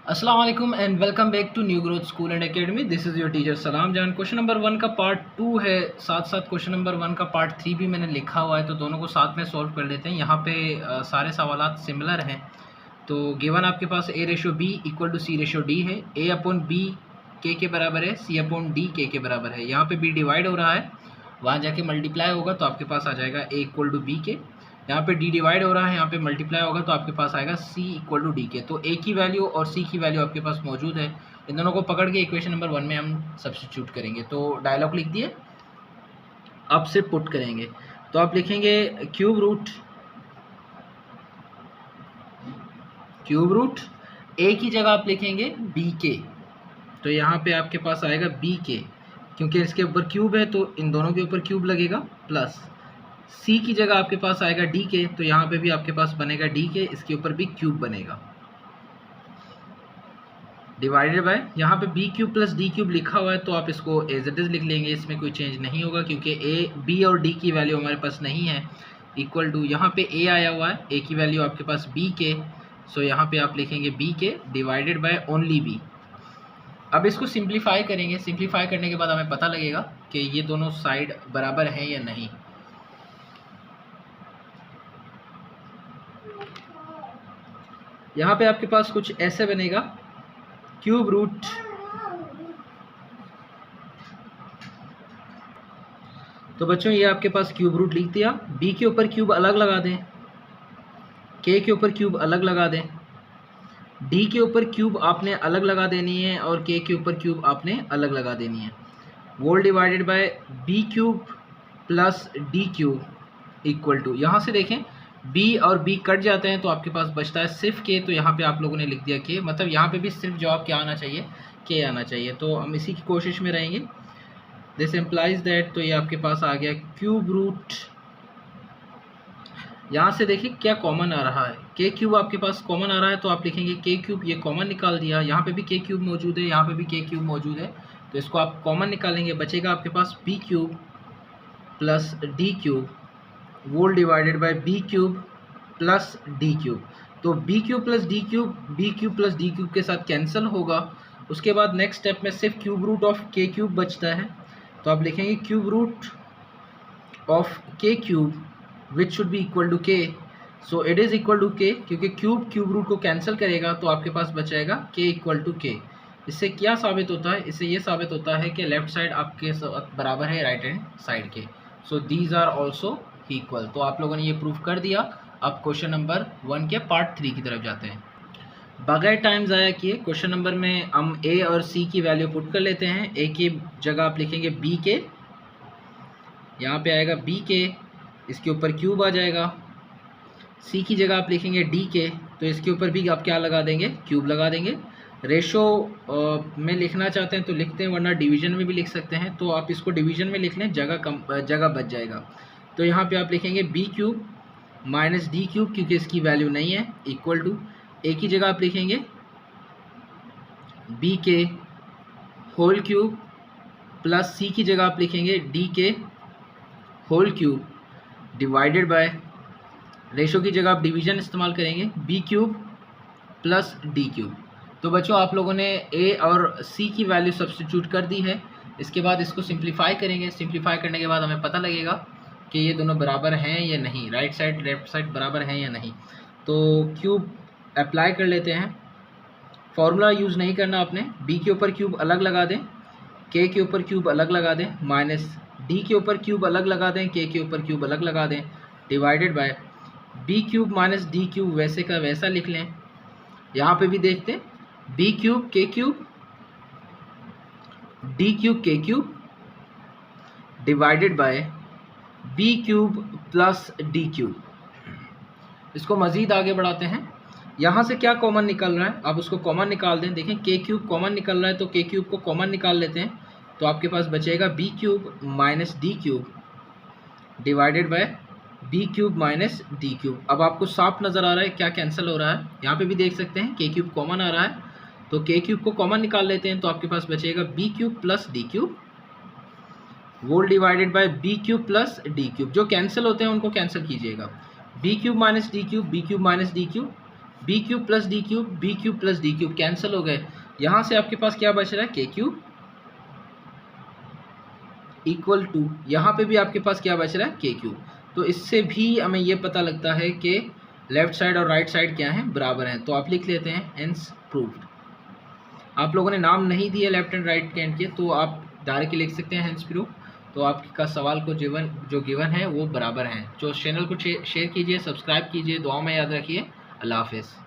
अस्सलाम वालेकुम and welcome back to new growth school and academy. This is your teacher Salam Jan. Question number 1 का part 2 है, साथ साथ क्वेश्चन नंबर 1 का पार्ट 3 भी मैंने लिखा हुआ है, तो दोनों को साथ में सॉल्व कर लेते हैं। यहाँ पे सारे सवालात सिमिलर हैं। तो गिवन आपके पास A/B इक्वल टू C/D है। A अपॉन B के बराबर है, C अपॉन D के बराबर है। यहाँ पे B डिवाइड हो रहा है, वहाँ जाके मल्टीप्लाई होगा तो आपके पास आ जाएगा A इक्वल टू B के। यहाँ पे D डिवाइड हो रहा है, यहाँ पे मल्टीप्लाई होगा तो आपके पास आएगा C इक्वल टू D के। तो A की वैल्यू और C की वैल्यू आपके पास मौजूद है। इन दोनों को पकड़ के इक्वेशन नंबर 1 में हम सब्स्टिट्यूट करेंगे। तो डायलॉग लिख दिए, अब से पुट करेंगे। तो आप लिखेंगे क्यूब रूट A की जगह आप लिखेंगे B के। तो यहाँ पे आपके पास आएगा B के, क्योंकि इसके ऊपर क्यूब है तो इन दोनों के ऊपर क्यूब लगेगा, प्लस C की जगह आपके पास आएगा D के, तो यहाँ पे भी आपके पास बनेगा D के, इसके ऊपर भी क्यूब बनेगा, डिवाइडेड बाय यहाँ पे B cube plus D cube लिखा हुआ है तो आप इसको एज इट इज लिख लेंगे, इसमें कोई चेंज नहीं होगा क्योंकि A B और D की वैल्यू हमारे पास नहीं है। इक्वल टू यहाँ पे A आया हुआ है, A की वैल्यू आपके पास B के, सो यहाँ पे आप लिखेंगे B के डिवाइडेड बाय ओनली B। अब इसको सिंप्लीफाई करेंगे, सिंप्लीफाई करने के बाद हमें पता लगेगा कि ये दोनों साइड बराबर हैं या नहीं। यहाँ पे आपके पास कुछ ऐसे बनेगा, क्यूब रूट तो बच्चों ये आपके पास क्यूब रूट लिख दिया। B के ऊपर क्यूब अलग लगा दें, K के ऊपर क्यूब अलग लगा दें, D के ऊपर क्यूब आपने अलग लगा देनी है और K के ऊपर क्यूब आपने अलग लगा देनी है। Whole divided by B cube plus D cube equal to, यहाँ से देखें B और B कट जाते हैं तो आपके पास बचता है सिर्फ K, तो यहाँ पे आप लोगों ने लिख दिया K, मतलब यहाँ पे भी सिर्फ जवाब क्या आना चाहिए, K आना चाहिए। तो हम इसी की कोशिश में रहेंगे। दिस इम्प्लाइज दैट, तो ये आपके पास आ गया क्यूब रूट। यहाँ से देखिए क्या कॉमन आ रहा है, K क्यूब आपके पास कॉमन आ रहा है तो आप लिखेंगे K क्यूब, ये कॉमन निकाल दिया। यहाँ पे भी K क्यूब मौजूद है, यहाँ पे भी K क्यूब मौजूद है, तो इसको आप कॉमन निकालेंगे, बचेगा आपके पास B cube plus D cube whole divided by B cube plus D cube. तो B cube plus D cube B cube plus D cube के साथ कैंसिल होगा। उसके बाद नेक्स्ट स्टेप में सिर्फ cube root of K cube बचता है, तो आप लिखेंगे cube root of K cube which should be equal to K। So it is equal to K, क्योंकि क्यूब रूट को कैंसिल करेगा तो आपके पास बचेगा K इक्वल टू K। इससे क्या साबित होता है, इससे ये साबित होता है कि लेफ्ट साइड आपके बराबर है राइट हैंड साइड के। So these are also equal. तो आप लोगों ने ये प्रूफ कर दिया। अब क्वेश्चन नंबर 1 के पार्ट 3 की तरफ जाते हैं। बगैर टाइम ज़ाया किए क्वेश्चन नंबर में हम A और C की वैल्यू पुट कर लेते हैं। A की जगह आप लिखेंगे B के, यहाँ पे आएगा B के, इसके ऊपर क्यूब आ जाएगा। C की जगह आप लिखेंगे D के, तो इसके ऊपर भी आप क्या लगा देंगे, क्यूब लगा देंगे। रेशो में लिखना चाहते हैं तो लिखते हैं, वरना डिवीजन में भी लिख सकते हैं, तो आप इसको डिवीजन में लिख लें, जगह बच जाएगा। तो यहाँ पे आप लिखेंगे B cube minus D cube, क्योंकि इसकी वैल्यू नहीं है, इक्वल टू A की जगह आप लिखेंगे B के होल क्यूब प्लस C की जगह आप लिखेंगे D के whole cube divided by, ratio की जगह आप डिवीजन इस्तेमाल करेंगे, B cube plus D cube. तो बच्चों आप लोगों ने A और C की वैल्यू सब्स्टिट्यूट कर दी है। इसके बाद इसको सिंप्लीफाई करेंगे, सिंप्लीफाई करने के बाद हमें पता लगेगा कि ये दोनों बराबर हैं या नहीं, राइट साइड लेफ्ट साइड बराबर हैं या नहीं। तो क्यूब अप्लाई कर लेते हैं, फॉर्मूला यूज़ नहीं करना आपने। B के ऊपर क्यूब अलग लगा दें, K के ऊपर क्यूब अलग लगा दें, माइनस D के ऊपर क्यूब अलग लगा दें, K के ऊपर क्यूब अलग लगा दें, divided by B cube minus D cube वैसे का वैसा लिख लें। यहाँ पे भी देखते हैं B cube K cube D cube K cube divided by B cube plus D cube. इसको मज़ीद आगे बढ़ाते हैं। यहाँ से क्या कॉमन निकल रहा है, आप उसको कॉमन निकाल दें। देखें K क्यूब कॉमन निकल रहा है तो K क्यूब को कॉमन निकाल लेते हैं, तो आपके पास बचेगा B cube minus D cube divided by B cube minus D cube. अब आपको साफ नज़र आ रहा है क्या कैंसिल हो रहा है, यहाँ पे भी देख सकते हैं K क्यूब कॉमन आ रहा है, तो K क्यूब को कॉमन निकाल लेते हैं, तो आपके पास बचेगा B cube plus D cube whole divided by B cube plus D cube. जो कैंसिल होते हैं उनको कैंसिल कीजिएगा। B cube minus D cube, B cube minus D cube B cube plus D cube, B cube plus D cube cancel हो गए। यहाँ से आपके पास क्या बच रहा है, के क्यूब इक्वल टू, यहाँ पे भी आपके पास क्या बच रहा है, के क्यूब। तो इससे भी हमें ये पता लगता है कि लेफ्ट साइड और राइट साइड क्या है, बराबर हैं। तो आप लिख लेते हैं हेंस प्रूव्ड। आप लोगों ने नाम नहीं दिए लेफ्ट एंड राइट हैंड के, तो आप डायरेक्टली लिख सकते हैं हेंस प्रूव। तो आपका सवाल को जो गिवन है वो बराबर हैं। जो चैनल को शेयर कीजिए, सब्सक्राइब कीजिए, दुआ में याद रखिए। अल्लाह हाफिज़।